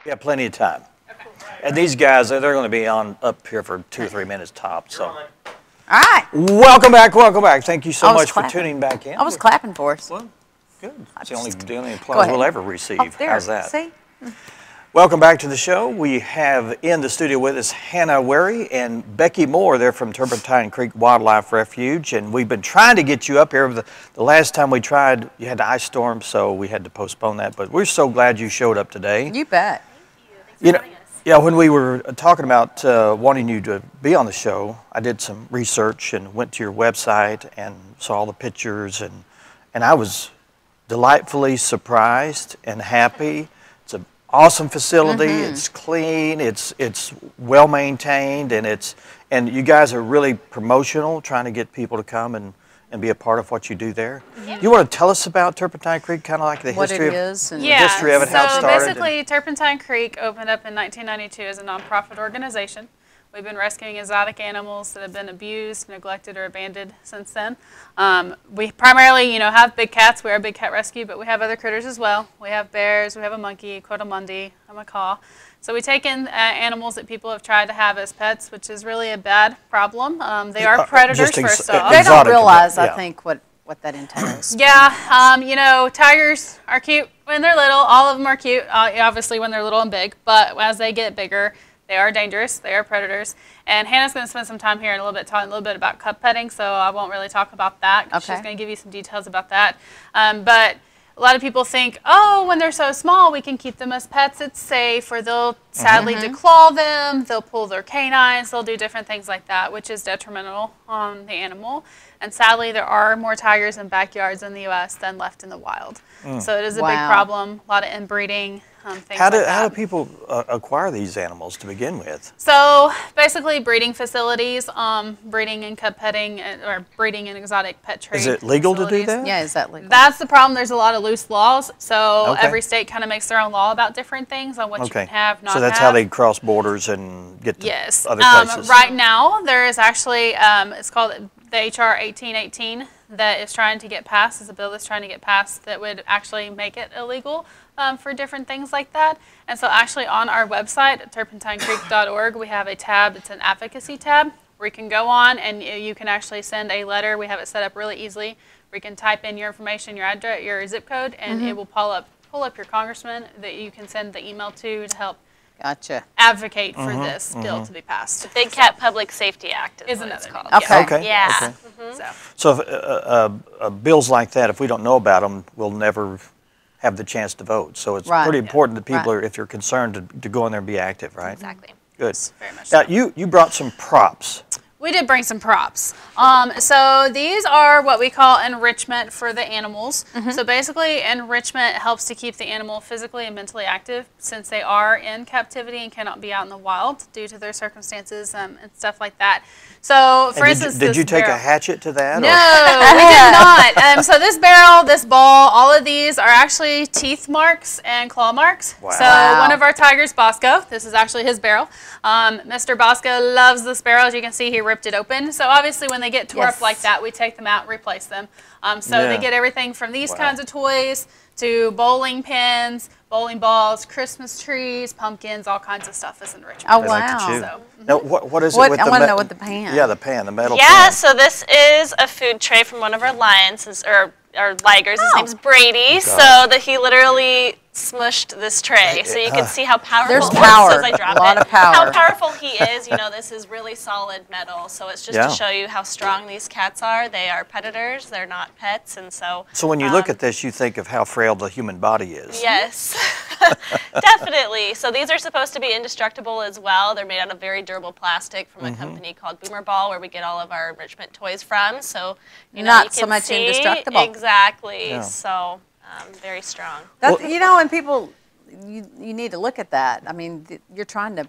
Yeah, plenty of time. Okay. And these guys, they're going to be on up here for 2 or 3 minutes top. So. All right. Welcome back, welcome back. Thank you so much for tuning back in. I was clapping for us. Well, good. It's the only applause we'll ever receive. Oh, there. How's that? See? Welcome back to the show. We have in the studio with us Hannah Wherry and Beckie Moore. They're from Turpentine Creek Wildlife Refuge, and we've been trying to get you up here. The last time we tried, you had the ice storm, so we had to postpone that. But we're so glad you showed up today. You bet. You know, yeah, when we were talking about wanting you to be on the show, I did some research and went to your website and saw all the pictures, and I was delightfully surprised and happy. It's an awesome facility. It's clean. It's well maintained, and you guys are really promotional, trying to get people to come and be a part of what you do there. You want to tell us about Turpentine Creek, kind of like the history of it, how it started? So basically, Turpentine Creek opened up in 1992 as a nonprofit organization. We've been rescuing exotic animals that have been abused, neglected, or abandoned since then. We primarily, have big cats. We are a big cat rescue, but we have other critters as well. We have bears, we have a monkey, a coatimundi, a macaw. So we take in animals that people have tried to have as pets, which is really a bad problem. They are predators, first off. They don't realize, I think, what that entails. Yeah, tigers are cute when they're little. All of them are cute, obviously, when they're little and big. But as they get bigger, they are dangerous. They are predators. And Hannah's going to spend some time here in a little bit talking a little bit about cub petting, so I won't really talk about that. Okay. She's going to give you some details about that. But a lot of people think, oh, when they're so small, we can keep them as pets. It's safe, or they'll sadly declaw them. They'll pull their canines. They'll do different things like that, which is detrimental on the animal. And sadly, there are more tigers in backyards in the U.S. than left in the wild. So it is a big problem. A lot of inbreeding. How do people acquire these animals to begin with? So basically breeding facilities, breeding and cub petting, or breeding and exotic pet trade. Is it legal to do that? Yeah, is that legal? That's the problem. There's a lot of loose laws. So every state kind of makes their own law about different things on what you can have, not have. So that's how they cross borders and get to other places. Right now there is actually, it's called the HR 1818 that is trying to get passed. It's a bill that's trying to get passed that would actually make it illegal for different things like that. And so actually on our website, turpentinecreek.org, we have a tab. It's an advocacy tab where you can go on and you can actually send a letter. We have it set up really easily where you can type in your information, your address, your zip code, and it will pull up your congressman that you can send the email to help advocate for this bill to be passed. The Big Cat Public Safety Act is what it's called. Okay. Yeah. So if, bills like that, if we don't know about them, we'll never have the chance to vote. So it's pretty important that people are, if you're concerned, to go in there and be active, right? Exactly. Good. Very much now, you brought some props. We did bring some props. So these are what we call enrichment for the animals. So basically, enrichment helps to keep the animal physically and mentally active since they are in captivity and cannot be out in the wild due to their circumstances and stuff like that. So, for instance, did you take a hatchet to that? No, we did not. So this barrel, this ball, all of these are actually teeth marks and claw marks. Wow. So one of our tigers, Bosco, this is actually his barrel. Mr. Bosco loves this barrel. As you can see, he ripped it open. So obviously when they get tore up like that, we take them out and replace them. They get everything from these kinds of toys to bowling pins, bowling balls, Christmas trees, pumpkins, all kinds of stuff is enrichment. Oh, wow. Now, what is it with the I want to know what the pan. Yeah, the pan, the metal pan. Yeah, so this is a food tray from one of our lions, or ligers. His name's Brady. So that he literally smushed this tray. So you can see how powerful there's power. As I drop a lot it. Of power. How powerful he is. This is really solid metal. So it's just to show you how strong these cats are. They are predators. They're not pets. And so when you look at this, you think of how frail the human body is. Yes, definitely. So these are supposed to be indestructible as well. They're made out of very durable plastic from a company called Boomer Ball, where we get all of our enrichment toys from. So not you can so much see, indestructible. Exactly. Yeah. So very strong. That's, and people, you need to look at that. I mean, you're trying to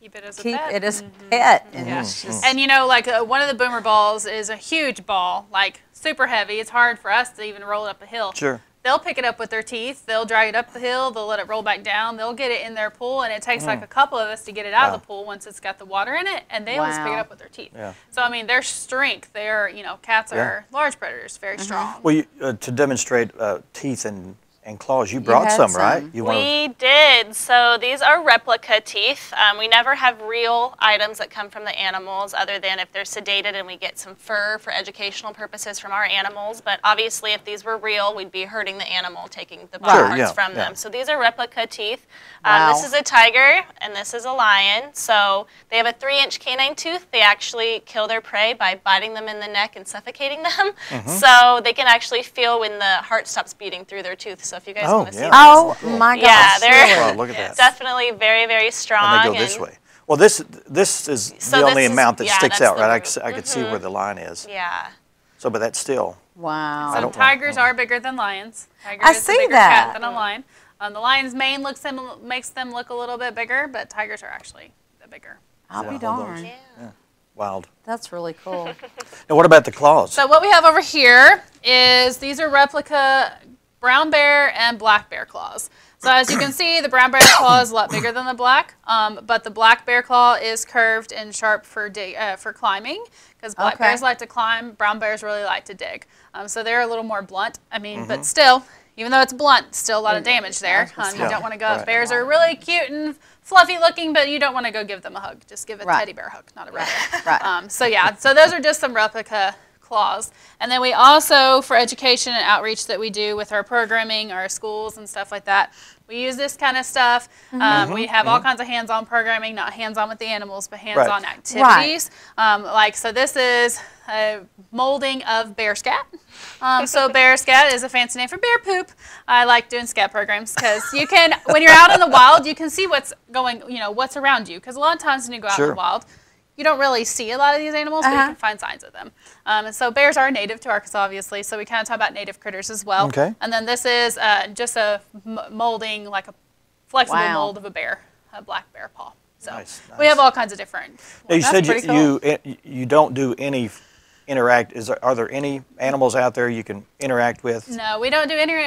keep it as a pet. And one of the Boomer balls is a huge ball, like super heavy. It's hard for us to even roll it up a hill. Sure. They'll pick it up with their teeth. They'll drag it up the hill. They'll let it roll back down. They'll get it in their pool, and it takes like a couple of us to get it out of the pool once it's got the water in it, and they will just pick it up with their teeth. Yeah. So, I mean, their strength, cats are large predators, very strong. Well, to demonstrate teeth and and claws. You brought had some, right? some. We did. So these are replica teeth. We never have real items that come from the animals other than if they're sedated and we get some fur for educational purposes from our animals. But obviously if these were real, we'd be hurting the animal, taking the body parts from them. So these are replica teeth. Wow. This is a tiger and this is a lion. So they have a 3-inch canine tooth. They actually kill their prey by biting them in the neck and suffocating them. So they can actually feel when the heart stops beating through their tooth. So if you guys want to see those. Oh my gosh. Yeah, they're Wow, look at that. definitely very, very strong. And they go this way. Well, this is the only amount that sticks out, right? I could see where the line is. Yeah. So, but that's still. Wow. So tigers are bigger than lions. Tiger I is a see bigger that. cat than a lion. The lion's mane makes them look a little bit bigger, but tigers are actually the bigger. I'll be darned. Yeah. Wild. That's really cool. Now, what about the claws? So what we have over here is these are replica brown bear and black bear claws. So as you can see, the brown bear claw is a lot bigger than the black, but the black bear claw is curved and sharp for climbing, because black bears like to climb, brown bears really like to dig. So they're a little more blunt. I mean, but still, even though it's blunt, still a lot of damage there. You don't want to go. Bears are really cute and fluffy looking, but you don't want to go give them a hug. Just give a teddy bear hug, not a real bear. So yeah, so those are just some replica claws. And then we also, for education and outreach that we do with our programming, our schools and stuff like that, we use this kind of stuff. We have all kinds of hands-on programming, not hands-on with the animals, but hands-on activities. So this is a molding of bear scat. So bear scat is a fancy name for bear poop. I like doing scat programs because you can, when you're out in the wild, you can see what's going, what's around you. Because a lot of times when you go out in the wild, you don't really see a lot of these animals, but you can find signs of them. And so bears are native to Arkansas, obviously, so we kind of talk about native critters as well. And then this is just a molding, like a flexible mold of a bear, a black bear paw. So we have all kinds of different. Now, you said you don't do any are there any animals out there you can interact with? No, we don't do any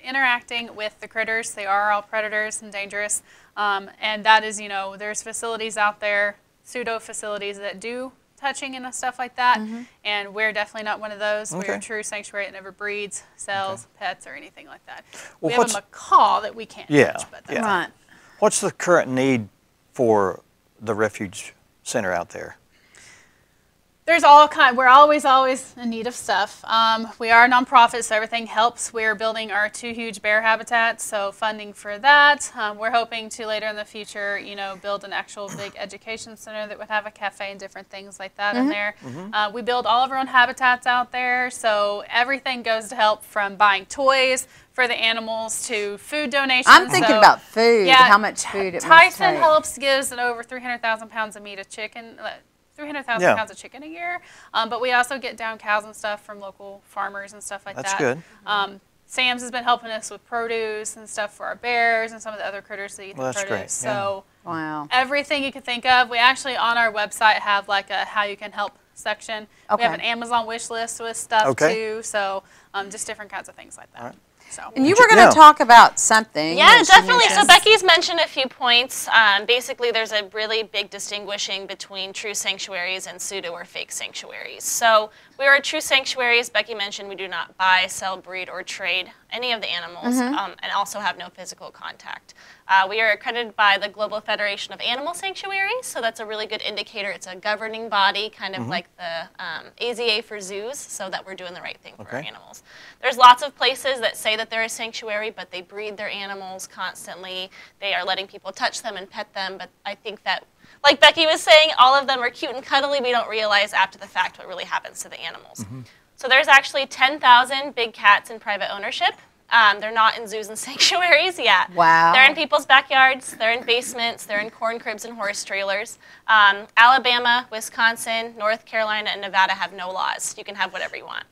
interacting with the critters. They are all predators and dangerous. And that is, there's facilities out there, pseudo facilities that do touching and stuff like that, and we're definitely not one of those. We're a true sanctuary that never breeds, sells pets, or anything like that. Well, we have a macaw that we can't touch, but that's right. What's the current need for the Refuge Center out there? There's all kind. We're always in need of stuff. We are a nonprofit, so everything helps. We're building our 2 huge bear habitats, so funding for that. We're hoping to later in the future, build an actual big education center that would have a cafe and different things like that in there. We build all of our own habitats out there, so everything goes to help from buying toys for the animals to food donations. I'm thinking about food. How much food it must Tyson take. gives over 300,000 pounds of meat of chicken. 300,000 pounds of chicken a year, but we also get down cows and stuff from local farmers and stuff like that. That's good. Sam's has been helping us with produce and stuff for our bears and some of the other critters that eat the produce. Great. So wow, everything you can think of. We actually on our website have like a how you can help section. We have an Amazon wish list with stuff too. So just different kinds of things like that. So. And you were going to talk about something. Yeah, definitely. So Becky's mentioned a few points. Basically, there's a really big distinguishing between true sanctuaries and pseudo or fake sanctuaries. So we are a true sanctuary. As Becky mentioned, we do not buy, sell, breed, or trade any of the animals, and also have no physical contact. We are accredited by the Global Federation of Animal Sanctuaries, so that's a really good indicator. It's a governing body, kind of like the AZA for zoos, so that we're doing the right thing for our animals. There's lots of places that say that they're a sanctuary, but they breed their animals constantly. They are letting people touch them and pet them, but I think that, like Becky was saying, all of them are cute and cuddly. We don't realize after the fact what really happens to the animals. So there's actually 10,000 big cats in private ownership. They're not in zoos and sanctuaries yet. Wow. They're in people's backyards. They're in basements. They're in corn cribs and horse trailers. Alabama, Wisconsin, North Carolina, and Nevada have no laws. You can have whatever you want.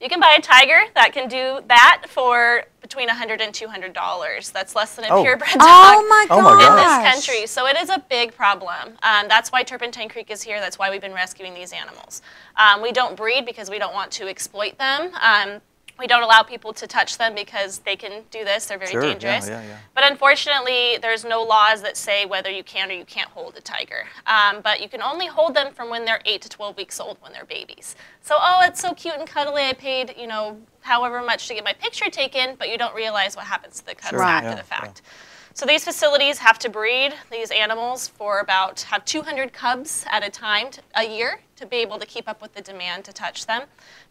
You can buy a tiger that can do that for between $100 and $200. That's less than a purebred dog my gosh. in this country. So it is a big problem. That's why Turpentine Creek is here. That's why we've been rescuing these animals. We don't breed because we don't want to exploit them. We don't allow people to touch them because they can do this. They're very dangerous. Yeah. But unfortunately, there's no laws that say whether you can or you can't hold a tiger. But you can only hold them from when they're 8 to 12 weeks old, when they're babies. So, oh, it's so cute and cuddly. I paid, you know, however much to get my picture taken, but you don't realize what happens to the cubs after the fact. So these facilities have to breed these animals for have 200 cubs at a time, a year, to be able to keep up with the demand to touch them.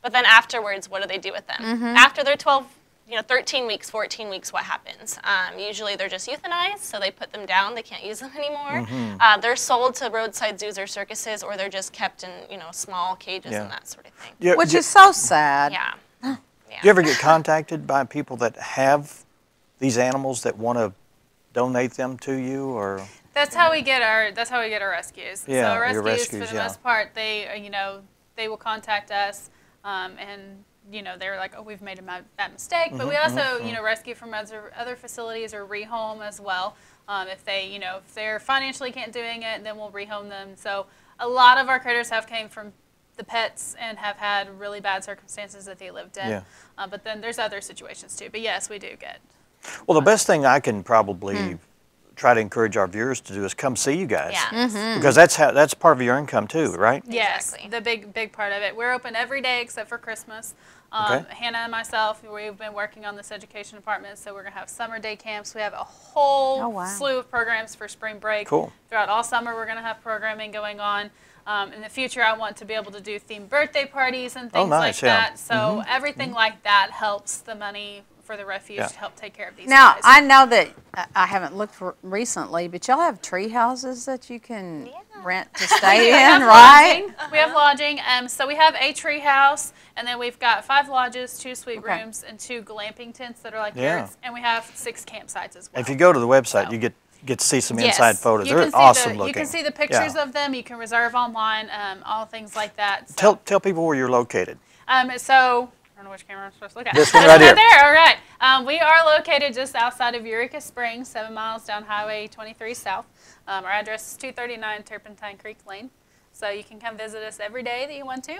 But then afterwards, what do they do with them? After they're 13 weeks, 14 weeks, what happens? Usually they're just euthanized, so they put them down. They can't use them anymore. They're sold to roadside zoos or circuses, or they're just kept in, you know, small cages and that sort of thing. Which is so sad. Yeah. Do you ever get contacted by people that have these animals that want to donate them to you, or? That's how we get our rescues. Yeah, so your rescues, rescues, for the most part, they they will contact us, and they're like, oh, we've made a bad mistake. But we also rescue from other facilities or rehome as well. If they're financially can't doing it, then we'll rehome them. So a lot of our critters have came from the pets and have had really bad circumstances that they lived in. Yeah. But then there's other situations too. But yes, we do get. Well, the best thing I can probably try to encourage our viewers to do is come see you guys. Yeah. Because that's part of your income too, right? Yes, Exactly. the big part of it. We're open every day except for Christmas. Hannah and myself, we've been working on this education department, so we're going to have summer day camps. We have a whole slew of programs for spring break. Cool. Throughout all summer, we're going to have programming going on. In the future, I want to be able to do themed birthday parties and things like that. So everything like that helps the money for the refuge to help take care of these Now, guys. I know that I haven't looked for recently, but y'all have tree houses that you can rent to stay in, right? We have lodging. So we have a tree house, and then we've got 5 lodges, 2 suite rooms, and 2 glamping tents that are like yours. And we have 6 campsites as well. If you go to the website, you get to see some inside photos. They're awesome looking. You can see the pictures of them. You can reserve online, all things like that. So. Tell people where you're located. So I don't know which camera I'm supposed to look at. This one right here. There, all right. We are located just outside of Eureka Springs, 7 miles down Highway 23 South. Our address is 239 Turpentine Creek Lane. So you can come visit us every day that you want to.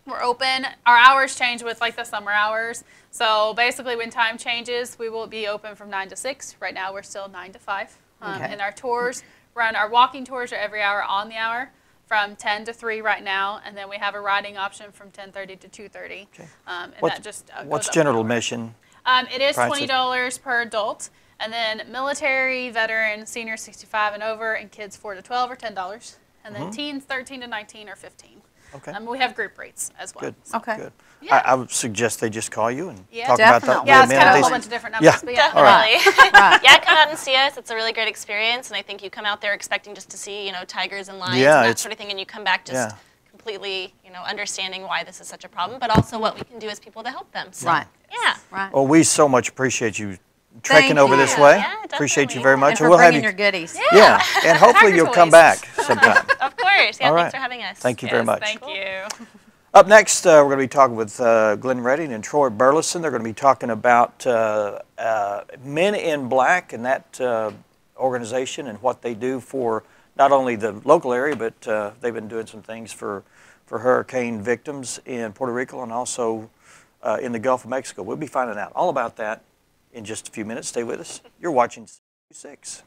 We're open. Our hours change with like the summer hours. So basically when time changes, we will be open from 9 to 6. Right now we're still 9 to 5. And our tours our walking tours are every hour on the hour, from 10 to 3 right now, and then we have a riding option from 10:30 to 2:30. Okay. And that just what's general admission? It is $20 per adult, and then military, veteran, senior 65 and over, and kids 4 to 12 are $10, and then teens 13 to 19 are $15. Okay. We have group rates as well. Good. So. Okay. Good. Yeah. I would suggest they just call you and talk definitely. about that. Yeah, it's kind of a whole bunch of different numbers. But Definitely. Right. Yeah, come out and see us. It's a really great experience, and I think you come out there expecting just to see, tigers and lions and that sort of thing, and you come back just completely, understanding why this is such a problem, but also what we can do as people to help them. So, Right. Yeah. Right. Well, we so much appreciate you trekking over this you. way. Yeah, appreciate you definitely. very much. And for we'll have bringing you. your goodies. Yeah, and hopefully Tiger you'll come toys. back sometime. Of course. Yeah, All right. thanks for having us. Thank you very much. Thank you. Up next, we're going to be talking with Glenn Redding and Troy Burleson. They're going to be talking about Men in Black and that organization and what they do for not only the local area, but they've been doing some things for hurricane victims in Puerto Rico and also in the Gulf of Mexico. We'll be finding out all about that in just a few minutes. Stay with us. You're watching 6.